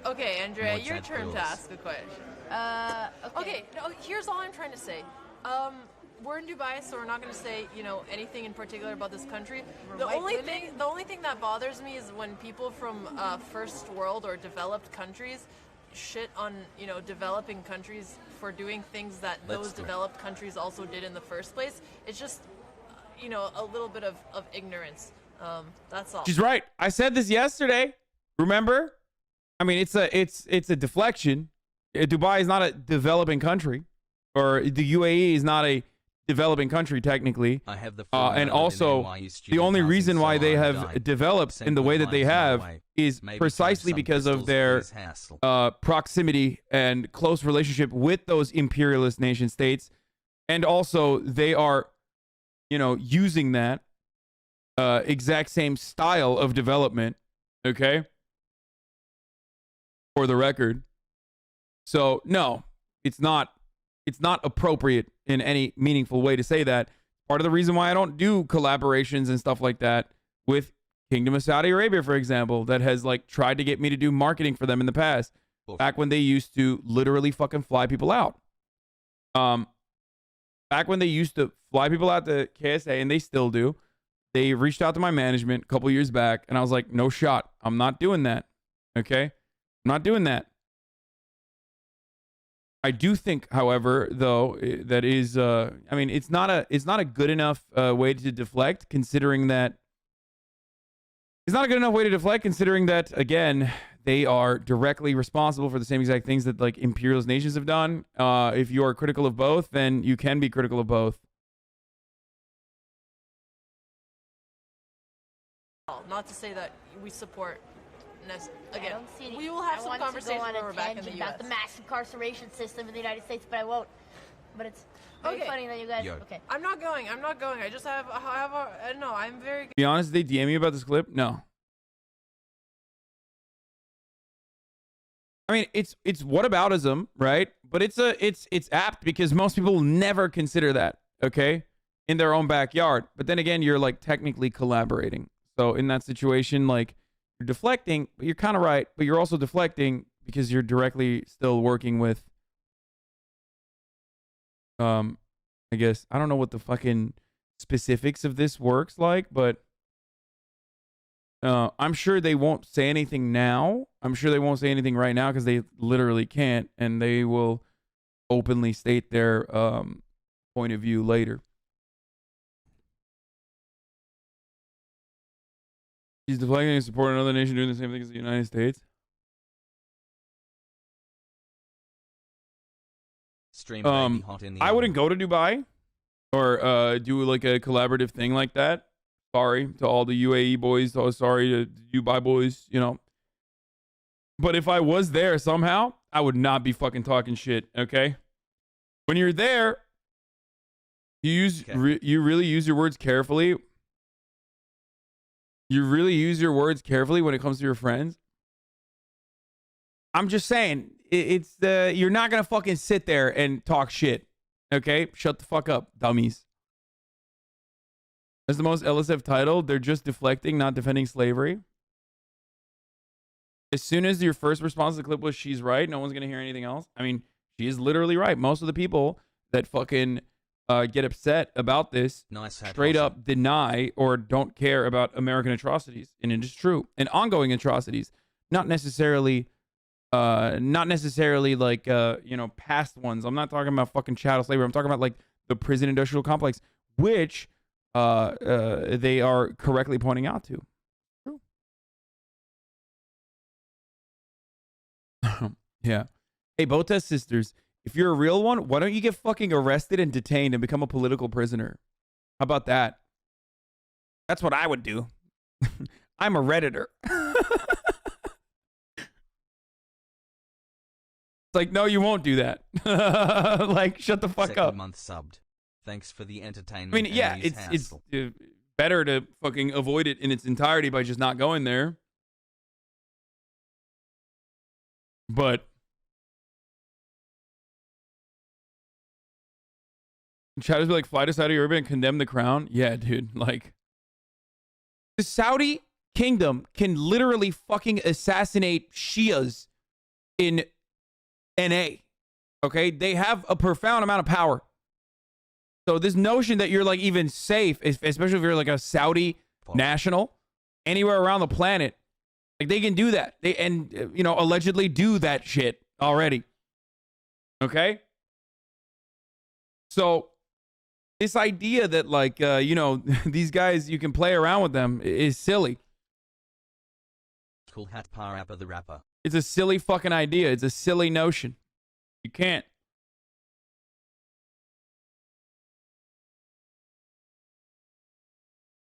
Okay, Andrea, your turn to ask a question. Okay. No, here's all I'm trying to say. We're in Dubai, so we're not going to say, anything in particular about this country. The only thing that bothers me is when people from first world or developed countries shit on, developing countries for doing things that those developed countries also did in the first place. It's just, a little bit of ignorance. That's all. She's right. I said this yesterday. Remember? I mean, it's a deflection. Dubai is not a developing country, or the UAE is not a developing country technically. I have the and also the only reason why they have developed in the way that they have is precisely because of their proximity and close relationship with those imperialist nation states, and also they are, using that exact same style of development. Okay, for the record. So no, it's not appropriate in any meaningful way to say that. Part of the reason why I don't do collaborations and stuff like that with Kingdom of Saudi Arabia, for example, that has tried to get me to do marketing for them in the past, back when they used to literally fucking fly people out. Back when they used to fly people out to KSA, and they still do, they reached out to my management a couple years back, and I was like, no shot. I'm not doing that. Okay? I'm not doing that. I do think, however, though, that is, I mean, it's not a good enough way to deflect, considering that it's not a good enough way to deflect, considering that, again, they are directly responsible for the same exact things that imperialist nations have done. If you are critical of both, then you can be critical of both. Not to say that we support. Again, we will have some conversation when we're back in the U.S. about the mass incarceration system in the United States, but I won't. But it's very funny that you guys. Okay. I'm not going. I just have no. I'm very. To be honest, did they DM you about this clip? No. I mean, it's whataboutism, right? But it's apt because most people never consider that, okay, in their own backyard. But then again, you're technically collaborating. So in that situation, you're deflecting, but you're kind of right. But you're also deflecting because you're directly still working with, I guess, I don't know what the fucking specifics of this works like, but I'm sure they won't say anything now. I'm sure they won't say anything right now because they literally can't, and they will openly state their point of view later. He's deflecting and supporting another nation doing the same thing as the United States. I wouldn't go to Dubai or do a collaborative thing like that. Sorry to all the UAE boys. Oh, sorry to Dubai boys, But if I was there somehow, I would not be fucking talking shit, okay? When you're there, you really use your words carefully. You really use your words carefully when it comes to your friends. I'm just saying, you're not gonna fucking sit there and talk shit, okay? Shut the fuck up, dummies. That's the most LSF title. They're just deflecting, not defending slavery. As soon as your first response to the clip was she's right, no one's gonna hear anything else. I mean, she is literally right. Most of the people that fucking get upset about this straight up deny or don't care about American atrocities, and it is true, and ongoing atrocities, not necessarily past ones. I'm not talking about fucking chattel slavery. I'm talking about the prison industrial complex, which they are correctly pointing out to. True. Yeah. Hey, Botez sisters. If you're a real one, why don't you get fucking arrested and detained and become a political prisoner? How about that? That's what I would do. I'm a Redditor. It's no, you won't do that. Shut the fuck up. Month subbed. Thanks for the entertainment. I mean, yeah, it's better to fucking avoid it in its entirety by just not going there. But Chatters be fly to Saudi Arabia and condemn the crown. Yeah, dude. The Saudi kingdom can literally fucking assassinate Shias in NA. Okay? They have a profound amount of power. So this notion that you're like even safe, especially if you're like a Saudi national, anywhere around the planet, like they can do that. They allegedly do that shit already. Okay? So this idea that like these guys, you can play around with them is silly. Cool hat Parappa the rapper. It's a silly fucking idea. It's a silly notion. You can't.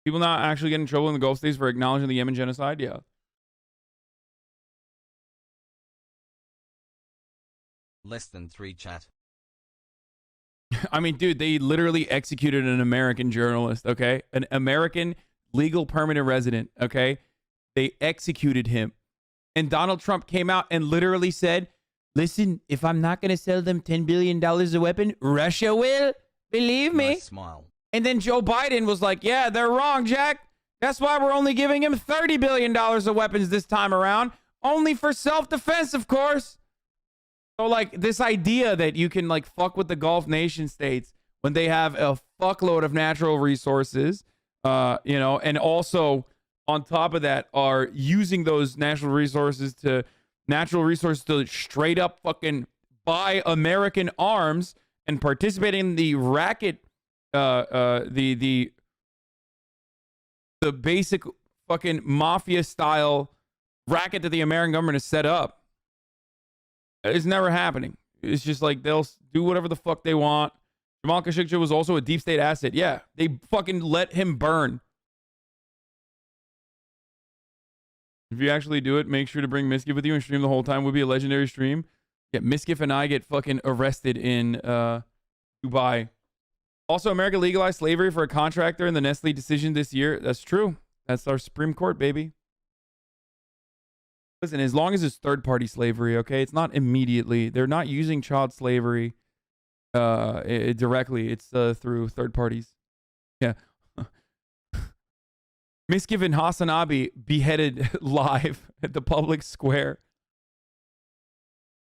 People not actually get in trouble in the Gulf states for acknowledging the Yemen genocide? Yeah. Less than 3 chat. I mean, dude, they literally executed an American journalist, okay? An American legal permanent resident, okay? They executed him. And Donald Trump came out and literally said, listen, if I'm not going to sell them $10 billion a weapon, Russia will. Believe me. Nice smile. And then Joe Biden was like, yeah, they're wrong, Jack. That's why we're only giving him $30 billion of weapons this time around. Only for self-defense, of course. So, like, this idea that you can, like, fuck with the Gulf nation states when they have a fuckload of natural resources, and also, on top of that, are using those natural resources to straight up fucking buy American arms and participate in the racket, the basic fucking mafia style racket that the American government has set up. It's never happening. It's just like they'll do whatever the fuck they want. Jamal Khashoggi was also a deep state asset. Yeah, they fucking let him burn. If you actually do it, make sure to bring Miskiff with you and stream the whole time. Would be a legendary stream. Yeah, Miskiff and I get fucking arrested in Dubai. Also, America legalized slavery for a contractor in the Nestle decision this year. That's true. That's our Supreme Court, baby. Listen, as long as it's third-party slavery, okay? It's not immediately. They're not using child slavery directly. It's through third parties. Yeah. Miskiff and HasanAbi beheaded live at the public square.